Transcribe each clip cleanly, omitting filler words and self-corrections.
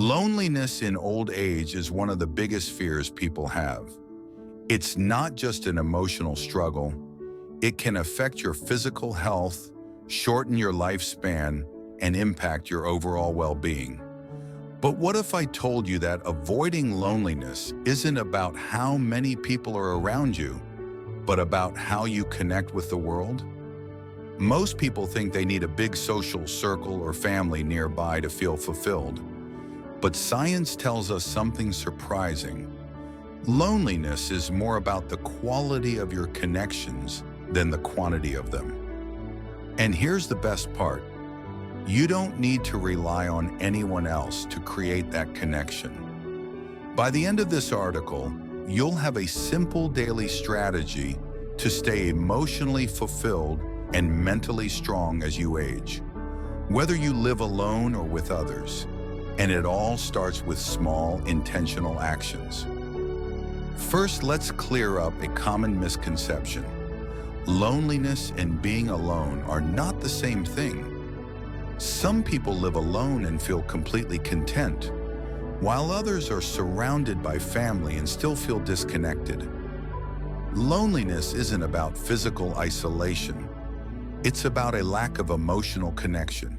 Loneliness in old age is one of the biggest fears people have. It's not just an emotional struggle. It can affect your physical health, shorten your lifespan, and impact your overall well-being. But what if I told you that avoiding loneliness isn't about how many people are around you, but about how you connect with the world? Most people think they need a big social circle or family nearby to feel fulfilled. But science tells us something surprising. Loneliness is more about the quality of your connections than the quantity of them. And here's the best part. You don't need to rely on anyone else to create that connection. By the end of this article, you'll have a simple daily strategy to stay emotionally fulfilled and mentally strong as you age, whether you live alone or with others. And it all starts with small, intentional actions. First, let's clear up a common misconception. Loneliness and being alone are not the same thing. Some people live alone and feel completely content, while others are surrounded by family and still feel disconnected. Loneliness isn't about physical isolation. It's about a lack of emotional connection.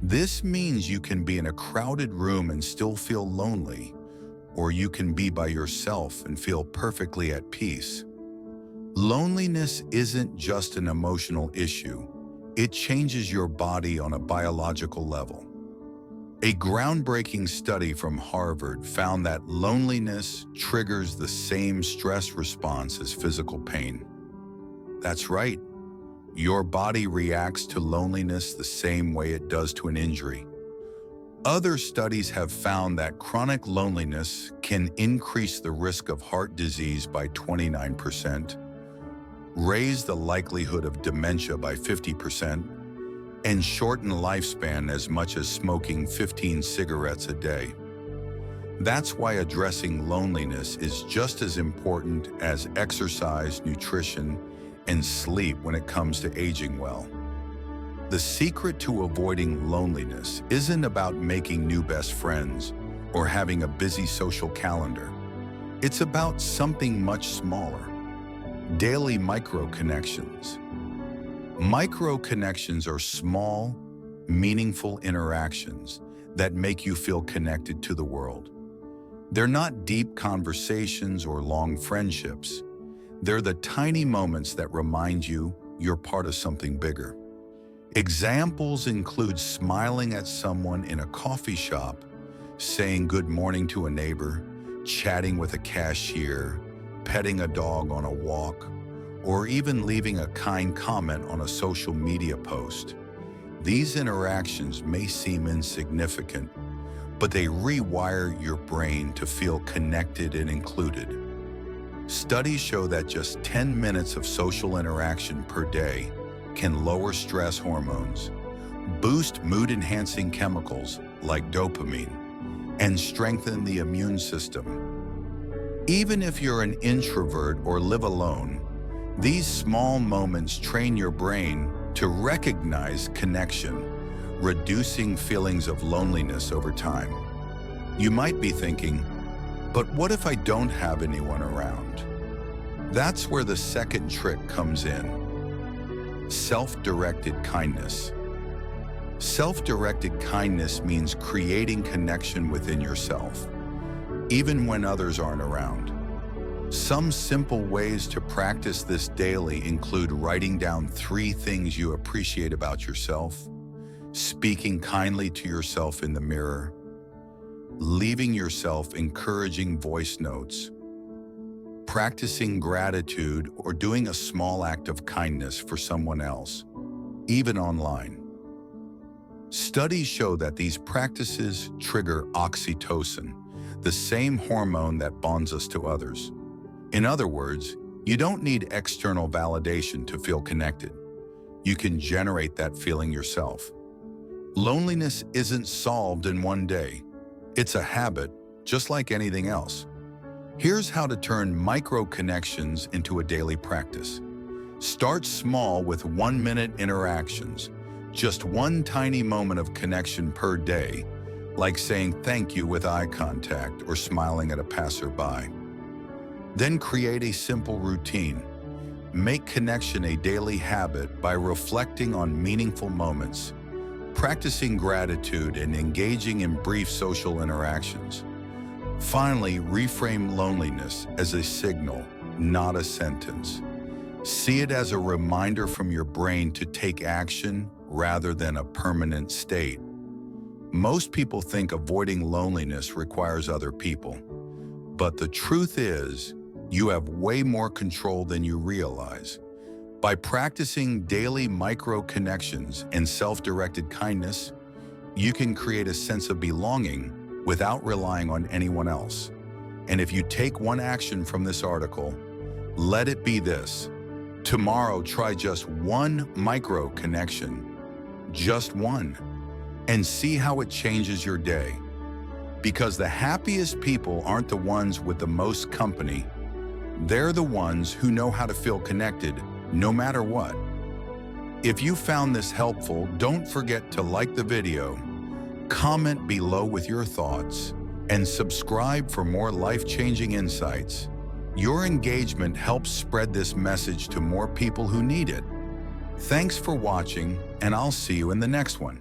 This means you can be in a crowded room and still feel lonely, or you can be by yourself and feel perfectly at peace. Loneliness isn't just an emotional issue. It changes your body on a biological level. A groundbreaking study from Harvard found that loneliness triggers the same stress response as physical pain. That's right. Your body reacts to loneliness the same way it does to an injury. Other studies have found that chronic loneliness can increase the risk of heart disease by 29%, raise the likelihood of dementia by 50%, and shorten lifespan as much as smoking 15 cigarettes a day. That's why addressing loneliness is just as important as exercise, nutrition, and sleep when it comes to aging well. The secret to avoiding loneliness isn't about making new best friends or having a busy social calendar. It's about something much smaller. Daily micro-connections. Micro-connections are small, meaningful interactions that make you feel connected to the world. They're not deep conversations or long friendships. They're the tiny moments that remind you you're part of something bigger. Examples include smiling at someone in a coffee shop, saying good morning to a neighbor, chatting with a cashier, petting a dog on a walk, or even leaving a kind comment on a social media post. These interactions may seem insignificant, but they rewire your brain to feel connected and included. Studies show that just 10 minutes of social interaction per day can lower stress hormones, boost mood-enhancing chemicals like dopamine, and strengthen the immune system. Even if you're an introvert or live alone, these small moments train your brain to recognize connection, reducing feelings of loneliness over time. You might be thinking, but what if I don't have anyone around? That's where the second trick comes in. Self-directed kindness. Self-directed kindness means creating connection within yourself, even when others aren't around. Some simple ways to practice this daily include writing down 3 things you appreciate about yourself, speaking kindly to yourself in the mirror, leaving yourself encouraging voice notes, practicing gratitude, or doing a small act of kindness for someone else, even online. Studies show that these practices trigger oxytocin, the same hormone that bonds us to others. In other words, you don't need external validation to feel connected. You can generate that feeling yourself. Loneliness isn't solved in one day. It's a habit, just like anything else. Here's how to turn micro-connections into a daily practice. Start small with 1-minute interactions, just one tiny moment of connection per day, like saying thank you with eye contact or smiling at a passerby. Then create a simple routine. Make connection a daily habit by reflecting on meaningful moments, practicing gratitude, and engaging in brief social interactions. Finally, reframe loneliness as a signal, not a sentence. See it as a reminder from your brain to take action rather than a permanent state. Most people think avoiding loneliness requires other people, but the truth is, you have way more control than you realize. By practicing daily micro-connections and self-directed kindness, you can create a sense of belonging without relying on anyone else. And if you take one action from this article, let it be this. Tomorrow, try just one micro-connection, just one, and see how it changes your day. Because the happiest people aren't the ones with the most company. They're the ones who know how to feel connected, no matter what. If you found this helpful, don't forget to like the video, comment below with your thoughts, and subscribe for more life-changing insights. Your engagement helps spread this message to more people who need it. Thanks for watching, and I'll see you in the next one.